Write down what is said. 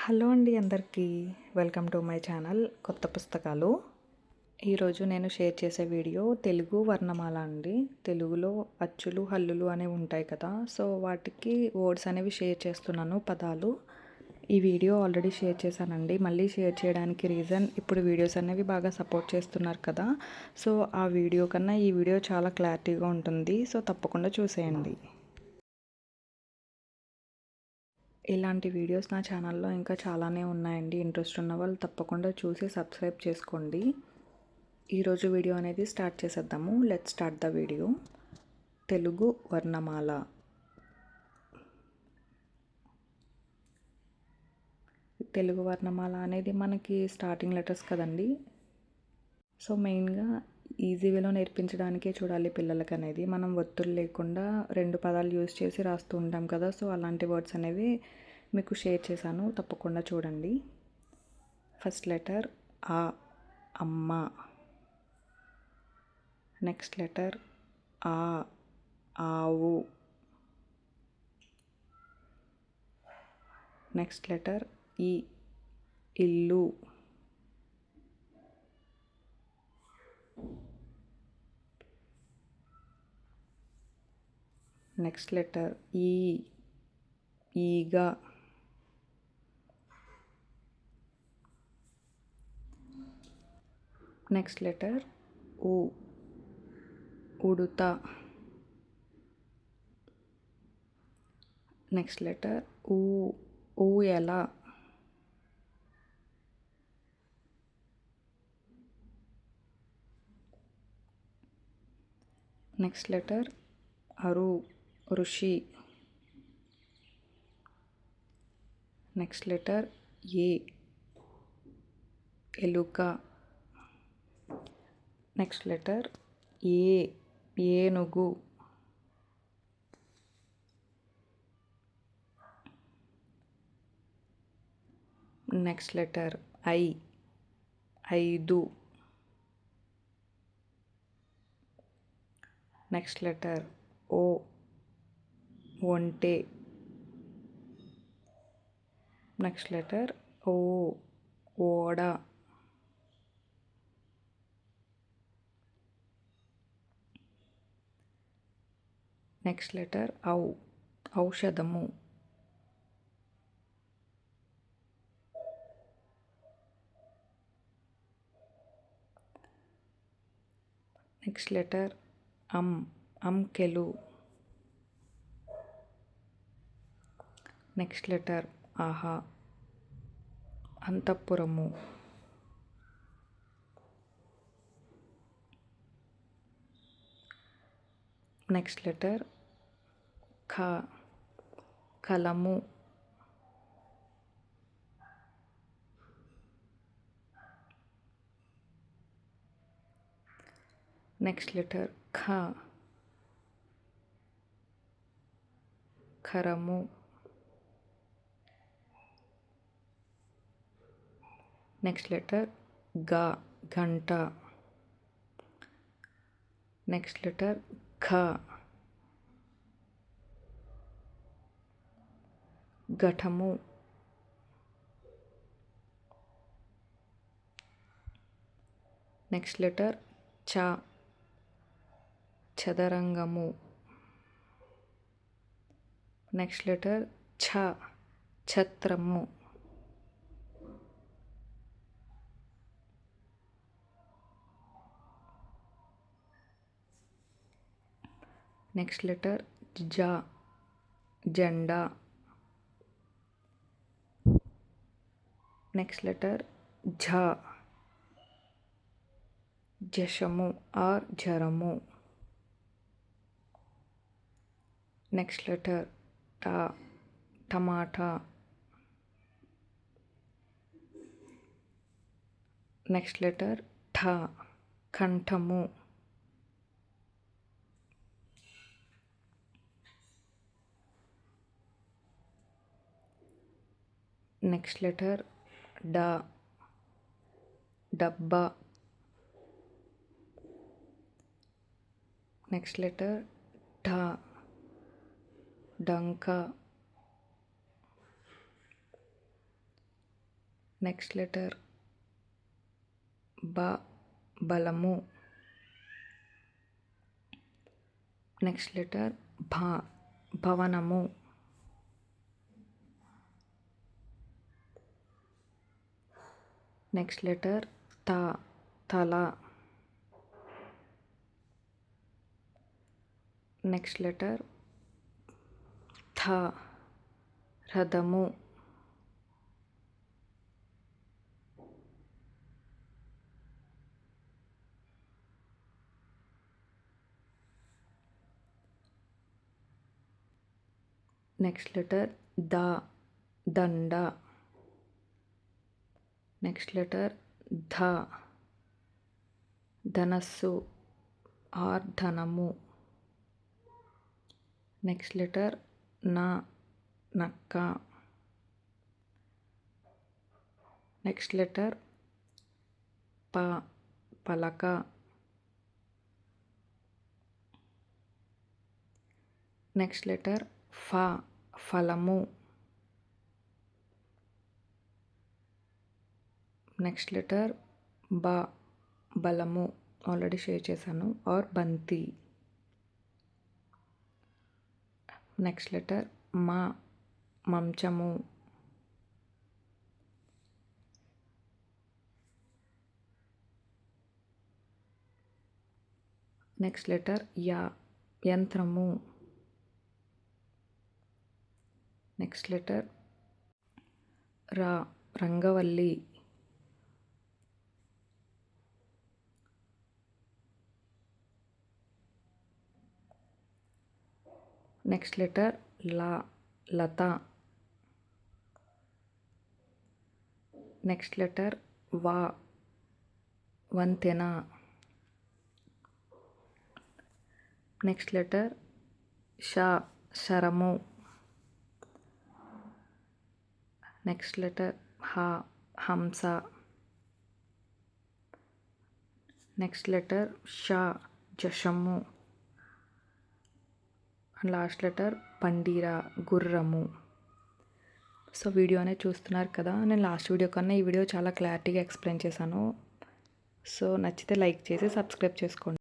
Hello అండి అందరికీ welcome to my channel కొత్త పుస్తకాలు. ఈరోజు నేను షేర్ చేసే వీడియో తెలుగు వర్ణమాల అండి. తెలుగులో అచ్చులు హల్లులు అనేవి ఉంటాయి కదా, సో వాటికి వర్డ్స్ అనేవి షేర్ చేస్తున్నాను, పదాలు. ఈ వీడియో ఆల్రెడీ షేర్ చేశానండి. మళ్ళీ షేర్ చేయడానికి రీజన్, ఇప్పుడు వీడియోస్ అనేవి బాగా సపోర్ట్ చేస్తున్నారు కదా, సో ఆ వీడియో కన్నా ఈ వీడియో చాలా క్లారిటీగా ఉంటుంది, సో తప్పకుండా చూసేయండి. ఇలాంటి వీడియోస్ నా ఛానల్లో ఇంకా చాలానే ఉన్నాయండి. ఇంట్రెస్ట్ ఉన్న వాళ్ళు తప్పకుండా చూసి సబ్స్క్రైబ్ చేసుకోండి. ఈరోజు వీడియో అనేది స్టార్ట్ చేసేద్దాము. Let's start the video. Telugu వర్ణమాల. తెలుగు వర్ణమాల అనేది మనకి స్టార్టింగ్ లెటర్స్ కదండి, సో మెయిన్గా ఈజీ వేలో నేర్పించడానికే చూడాలి పిల్లలకి అనేది. మనం ఒత్తులు లేకుండా రెండు పదాలు యూజ్ చేసి రాస్తూ ఉంటాం కదా, సో అలాంటి వర్డ్స్ అనేవి మీకు షేర్ చేశాను, తప్పకుండా చూడండి. ఫస్ట్ లెటర్ ఆ, అమ్మ. నెక్స్ట్ లెటర్ ఆ, ఆవు. నెక్స్ట్ లెటర్ ఈ, ఇల్లు. నెక్స్ట్ లెటర్ ఈ, ఈగ. నెక్స్ట్ లెటర్ ఉ, ఉడుత. నెక్స్ట్ లెటర్ ఊ, ఊయల. నెక్స్ట్ లెటర్ అరు, ఋషి. నెక్స్ట్ లెటర్ ఏ, ఎలుక. నెక్స్ట్ లెటర్ ఏ, ఏనుగు. నెక్స్ట్ లెటర్ ఐ, ఐదు. నెక్స్ట్ లెటర్ ఓ, ఒంటె. నెక్స్ట్ లెటర్ ఓ, ఓడ. నెక్స్ట్ లెటర్ ఔ, ఔషధము. నెక్స్ట్ లెటర్ అం, అంకెలు. నెక్స్ట్ లెటర్ ఆహా, అంతఃపురము. నెక్స్ట్ లెటర్ ఖ, కలము. నెక్స్ట్ లెటర్ ఖ, ఖరము. నెక్స్ట్ లెటర్ గ, గంట. నెక్స్ట్ లెటర్ ఘ, ఘటము. నెక్స్ట్ లెటర్ చ, చదరంగము. నెక్స్ట్ లెటర్ ఛ, ఛత్రము. నెక్స్ట్ లెటర్ జ, జెండా. నెక్స్ట్ లెటర్ ఝ, జశము ఆర్ జ్వరము. నెక్స్ట్ లెటర్ ట, టమాటా. నెక్స్ట్ లెటర్ ఠ, కంఠము. నెక్స్ట్ లెటర్ డ, డబ్బా. నెక్స్ట్ లెటర్ ఢ, డంక. నెక్స్ట్ లెటర్ బ, బలము. నెక్స్ట్ లెటర్ భ, భవనము. నెక్స్ట్ లెటర్ త, తల. నెక్స్ట్ లెటర్ థ, రథము. నెక్స్ట్ లెటర్ ద, దండ. నెక్స్ట్ లెటర్ ధ, ధనస్సు ఆర్ ధనము. నెక్స్ట్ లెటర్ న, నక్క. నెక్స్ట్ లెటర్ ప, పలక. నెక్స్ట్ లెటర్ ఫ, ఫలము. నెక్స్ట్ లెటర్ బ, బలము ఆల్రెడీ షేర్ చేశాను ఆర్ బంతి. నెక్స్ట్ లెటర్ మ, మంచము. నెక్స్ట్ లెటర్ య, యంత్రము. నెక్స్ట్ లెటర్ ర, రంగవల్లి. నెక్స్ట్ లెటర్ ల, లత. నెక్స్ట్ లెటర్ వ, వంతెన. నెక్స్ట్ లెటర్ ష, శరము. నెక్స్ట్ లెటర్ హ, హంస. నెక్స్ట్ లెటర్ ష, జషము. అండ్ లాస్ట్ లెటర్ పండిరా, గుర్రము. సో వీడియో అనేది చూస్తున్నారు కదా, నేను లాస్ట్ వీడియో కన్నా ఈ వీడియో చాలా క్లారిటీగా ఎక్స్ప్లెయిన్ చేశాను. సో నచ్చితే లైక్ చేసి సబ్స్క్రైబ్ చేసుకోండి.